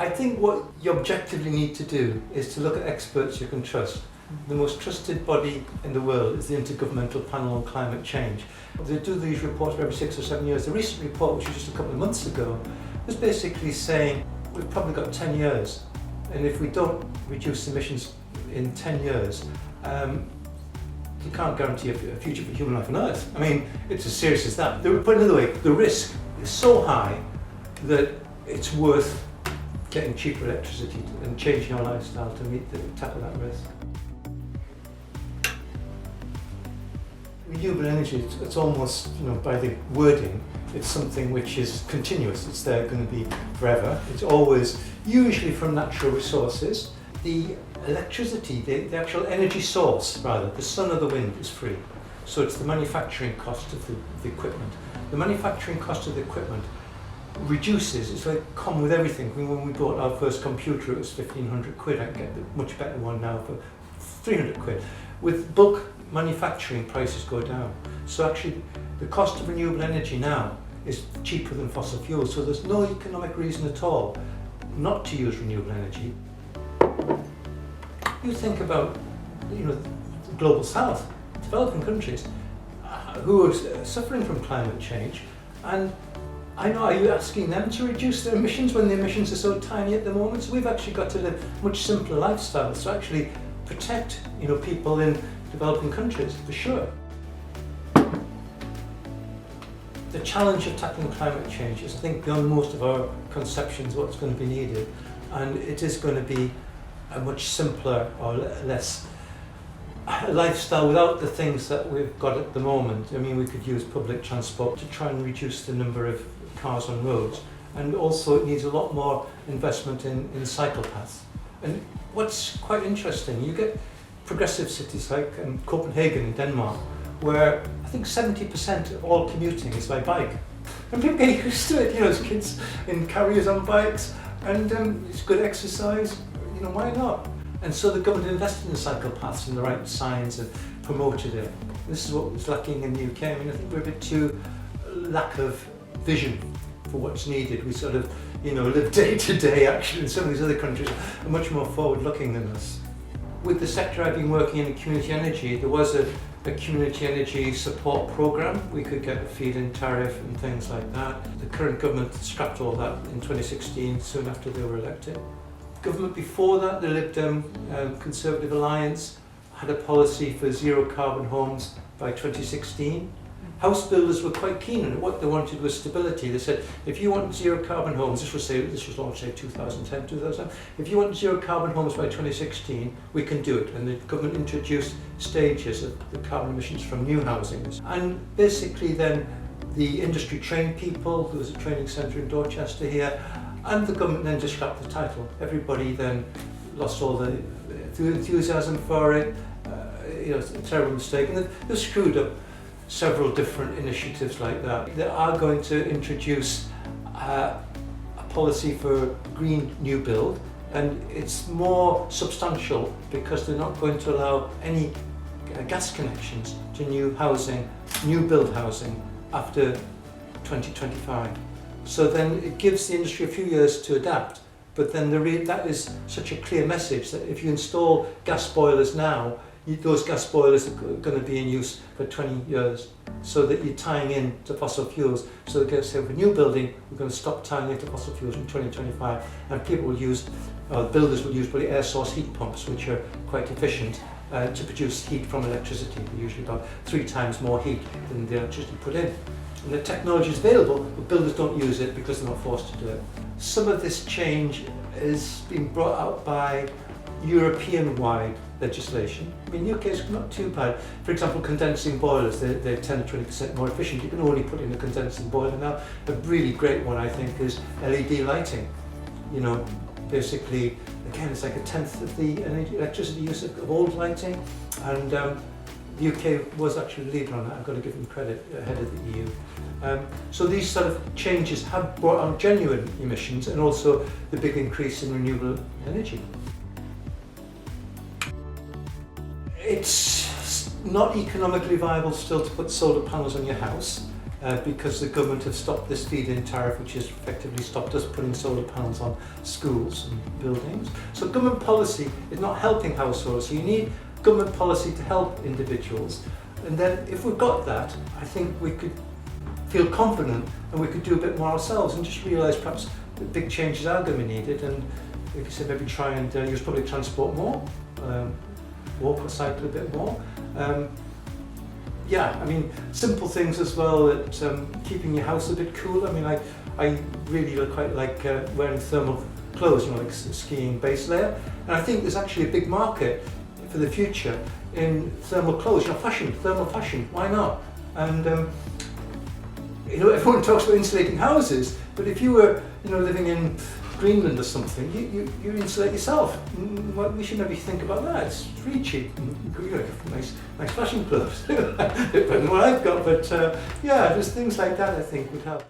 I think what you objectively need to do is to look at experts you can trust. The most trusted body in the world is the Intergovernmental Panel on Climate Change. They do these reports every 6 or 7 years. The recent report, which was just a couple of months ago, was basically saying we've probably got 10 years, and if we don't reduce emissions in 10 years, you can't guarantee a future for human life on Earth. I mean, it's as serious as that. Put another way, the risk is so high that it's worth getting cheaper electricity and changing our lifestyle to tackle that risk. Renewable energy, it's almost, by the wording, it's something which is continuous. It's there going to be forever. It's always, usually from natural resources. The electricity, the actual energy source, rather, the sun or the wind is free. So it's the manufacturing cost of the equipment. The manufacturing cost of the equipment reduces, it's like common with everything. When we bought our first computer, it was 1,500 quid. I can get a much better one now for 300 quid. With bulk manufacturing, prices go down. So actually, the cost of renewable energy now is cheaper than fossil fuels. So there's no economic reason at all not to use renewable energy. You think about, the global south, developing countries, who are suffering from climate change, and I know, are you asking them to reduce their emissions when the emissions are so tiny at the moment? So we've actually got to live much simpler lifestyles to actually protect, people in developing countries, for sure. The challenge of tackling climate change is, I think, beyond most of our conceptions what's going to be needed, and it is going to be a much simpler or less lifestyle without the things that we've got at the moment. I mean, we could use public transport to try and reduce the number of cars on roads, and also it needs a lot more investment in cycle paths. And what's quite interesting, you get progressive cities like Copenhagen in Denmark, where I think 70% of all commuting is by bike. And people get used to it, as kids in carriers on bikes, and it's good exercise, why not? And so the government invested in cycle paths and the right signs and promoted it. This is what was lacking in the UK. I think we're a bit too lack of vision for what's needed. We sort of, live day to day actually, and some of these other countries are much more forward looking than us. With the sector I've been working in community energy, there was a community energy support programme. We could get a feed-in tariff and things like that. The current government scrapped all that in 2016, soon after they were elected. Government before that, the Lib Dem Conservative Alliance, had a policy for zero carbon homes by 2016. House builders were quite keen on it. What they wanted was stability. They said, if you want zero carbon homes, this was launched, say, 2010, 2000. If you want zero carbon homes by 2016, we can do it. And the government introduced stages of the carbon emissions from new housings. And basically then, the industry trained people. There was a training centre in Dorchester here. And the government then just scrapped the title. Everybody then lost all the enthusiasm for it. It's a terrible mistake. And they've screwed up several different initiatives like that. They are going to introduce a policy for green new build, and it's more substantial because they're not going to allow any gas connections to new build housing after 2025. So then it gives the industry a few years to adapt, but then that is such a clear message that if you install gas boilers now, those gas boilers are going to be in use for 20 years, so that you're tying in to fossil fuels. So they can say, for new building, we're going to stop tying into fossil fuels in 2025, and people will use, builders will use probably air source heat pumps, which are quite efficient to produce heat from electricity. They're usually about 3 times more heat than the electricity put in. And the technology is available, but builders don't use it because they're not forced to do it. Some of this change is being brought out by European-wide legislation. The UK is not too bad. For example, condensing boilers, they're 10 to 20% more efficient. You can only put in a condensing boiler now. A really great one, I think, is LED lighting. Basically, again, it's like 1/10 of the electricity use of old lighting, and the UK was actually the leader on that. I've got to give them credit, ahead of the EU. So these sort of changes have brought on genuine emissions, and also the big increase in renewable energy. It's not economically viable still to put solar panels on your house. because the government have stopped this feed-in tariff, which has effectively stopped us putting solar panels on schools and buildings. So government policy is not helping households, so you need government policy to help individuals. And then if we've got that, I think we could feel confident and we could do a bit more ourselves and just realise perhaps that big changes are going to be needed, and like I said, maybe try and use public transport more, walk or cycle a bit more. Yeah, I mean, simple things as well, that keeping your house a bit cool. I mean, I really quite like wearing thermal clothes, you know, like skiing base layer. And I think there's actually a big market for the future in thermal clothes, you know, fashion, thermal fashion, why not? And you know, everyone talks about insulating houses, but if you were, you know, living in Greenland or something, you insulate yourself. Well, we should maybe think about that. It's really cheap. You know, nice fashion clothes. Better than what I've got, but yeah, just things like that I think would help.